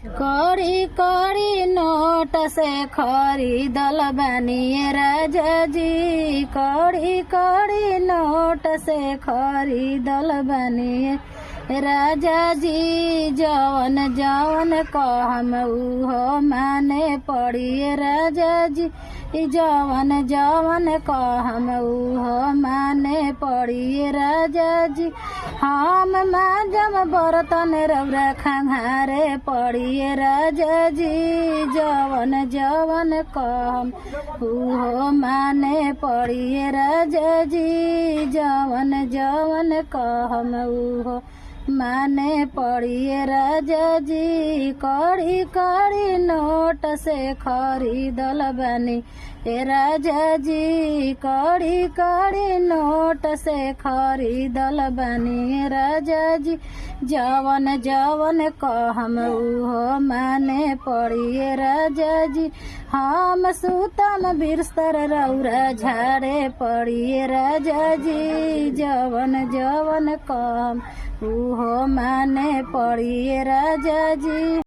कड़ी कड़ी नोट से खरीदल बानी राजा जी, कड़ी कड़ी नोट से खरीदल बानी राजा जी। जवन जवन कहम उहो माने पड़ी राजा जी, जवन जवन कहम उहो माने पड़ी राजा जी। हम माजम बर्तन रौरा खंघारे पड़ी राजा जी, जवन जवन कहम उहो माने पड़ी राजा जी, जवन जवन कहम उहो माने पड़ी राजा जी। कड़ी कड़ी नोट से खरीदल बानी राजा जी, कड़ी कड़ी नोट से खरीदल बानी राजा जी। जवन जवन कहम उहो माने पड़ी राजा जी। हम सुतम बिस्तर रौरा झाड़े पड़ी राजा जी, जवन जवन कहम उहो माने पड़ी राजा जी।